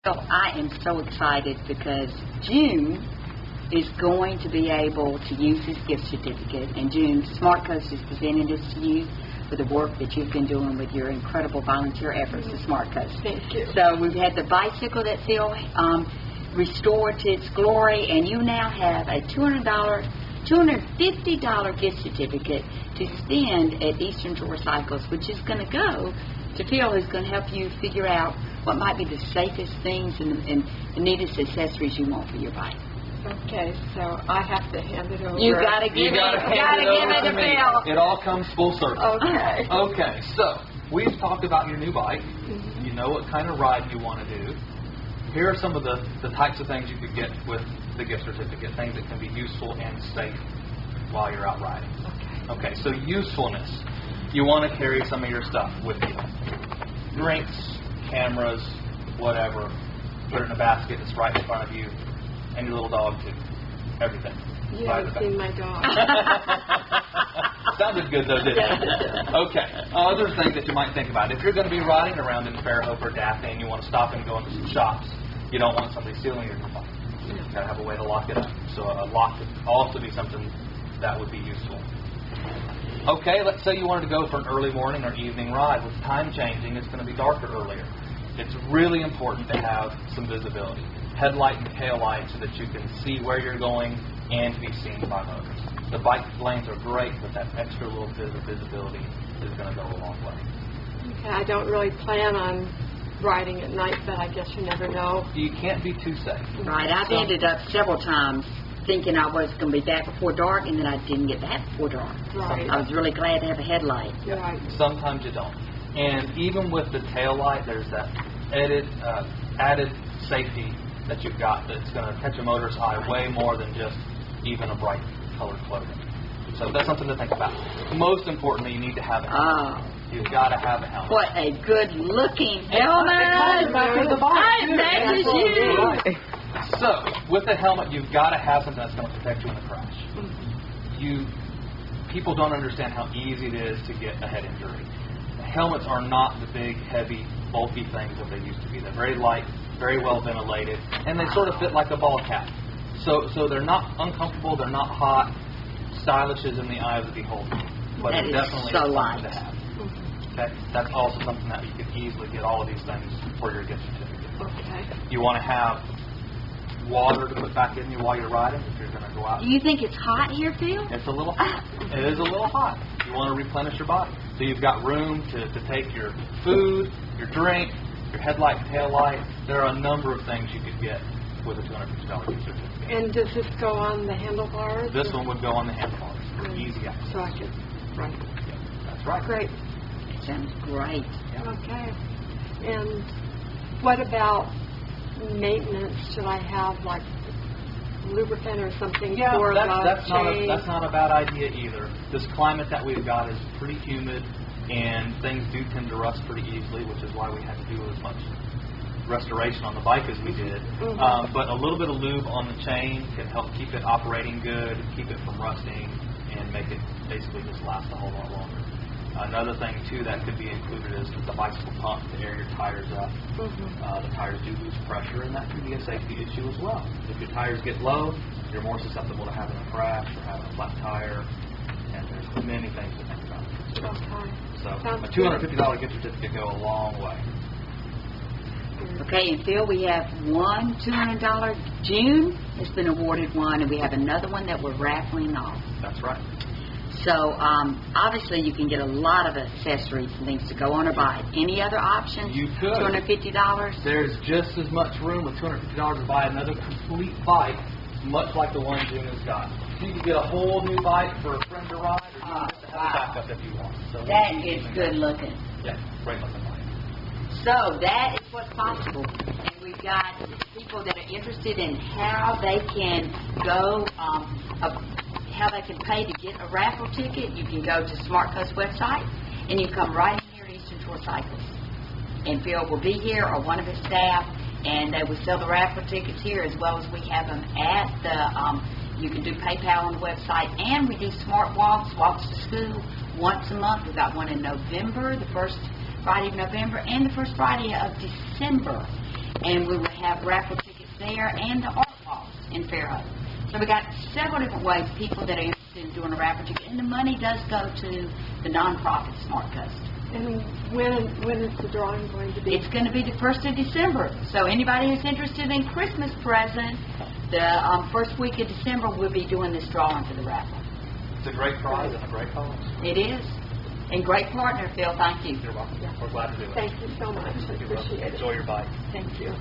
Well, I am so excited because June is going to be able to use his gift certificate, and June, Smart Coast is presenting this to you for the work that you've been doing with your incredible volunteer efforts at Smart Coast. Thank you. So we've had the bicycle that Phil restored to its glory, and you now have a $250 gift certificate to spend at Eastern Shore Cycles, which is going to go to Phil, who's going to help you figure out what might be the safest things and the neatest accessories you want for your bike. Okay, so I have to hand it over. You got to give it to Phil. It all comes full circle. Okay. Okay, so we've talked about your new bike. You know what kind of ride you want to do. Here are some of the types of things you could get with the gift certificate, things that can be useful and safe while you're out riding. Okay, so usefulness. You want to carry some of your stuff with you. Drinks, cameras, whatever. Put it in a basket that's right in front of you. And your little dog, too. Everything. You haven't seen my dog. Sounded good, though, didn't it? Okay. Other things that you might think about. If you're going to be riding around in Fairhope or Daphne and you want to stop and go into some shops, you don't want somebody stealing your bike. You've got to have a way to lock it up. So a lock would also be something that would be useful. Okay, let's say you wanted to go for an early morning or evening ride. With time changing, it's going to be darker earlier. It's really important to have some visibility. Headlight and tail light so that you can see where you're going and be seen by motorists. The bike lanes are great, but that extra little bit of visibility is going to go a long way. Okay, I don't really plan on riding at night, but I guess you never know. You can't be too safe. Right, I've ended up several times thinking I was going to be back before dark, and then I didn't get back before dark. Right. I was really glad to have a headlight. Right. Sometimes you don't. And even with the tail light, there's that added safety that you've got that's going to catch a motorist's eye way more than just even a bright colored clothing. So that's something to think about. Most importantly, you need to have a helmet. You've got to have a helmet. What a good-looking helmet! I matches you. Right. So, with the helmet, you've got to have something that's going to protect you in a crash. People don't understand how easy it is to get a head injury. Helmets are not the big, heavy, bulky things that they used to be. They're very light, very well ventilated, and they sort of fit like a ball cap. So they're not uncomfortable, they're not hot. Stylish is in the eye of the beholder, but That it is definitely so is light. something to have. Okay, that's also something that you can easily get all of these things for your gift certificate. Okay. You want to have water to put back in you while you're riding if you're going to go out. Do you think it's hot here, Phil? It's a little hot. It is a little hot. You want to replenish your body. So you've got room to take your food, your drink, your headlight and tail light. There are a number of things you could get with a $250 gift certificate. And does this go on the handlebars? This one would go on the handlebars. Easy access. So I could ride. Yeah, that's right. Great. It sounds great. Yeah. Okay. And what about maintenance? Should I have like lubricant or something for that's chain? not a bad idea either. This climate that we've got is pretty humid, and things do tend to rust pretty easily, which is why we had to do as much restoration on the bike as we did. But a little bit of lube on the chain can help keep it operating good, keep it from rusting, and make it basically just last a whole lot longer. Another thing, too, that could be included is the bicycle pump to air your tires up. The tires do lose pressure, and that can be a safety issue as well. If your tires get low, you're more susceptible to having a crash or having a flat tire, and there's many things to think about. Okay. So Sounds a $250 gift certificate go a long way. Okay, and Phil, we have one $200. June has been awarded one, and we have another one that we're raffling off. That's right. So, obviously, you can get a lot of accessories and things to go on a bike. Any other options? You could. $250? There's just as much room with $250 to buy another complete bike, much like the one June has got. So you can get a whole new bike for a friend to ride, or you can just have a backup if you want. So That is good looking. Yeah, great looking bike. So, that is what's possible. And we've got people that are interested in how they can go, how they can pay to get a raffle ticket. You can go to Smart Coast website, and you come right in here at Eastern Shore Cycles. And Phil will be here, or one of his staff, and they will sell the raffle tickets here, as well as we have them at the, you can do PayPal on the website, and we do smart walks to school once a month. We've got one in November, the first Friday of November, and the first Friday of December. and we will have raffle tickets there and the art walks in Fairhope. So we got several different ways people that are interested in doing a raffle ticket, and the money does go to the nonprofit Smart Coast. And when is the drawing going to be? It's going to be the 1st of December. So anybody who's interested in Christmas present, the first week of December, we'll be doing this drawing for the raffle. It's a great prize and a great cause. It is. And great partner, Phil. Thank you. You're welcome. Yeah. We're glad to do it. Thank you so much. I appreciate it. Enjoy your bike. Thank you.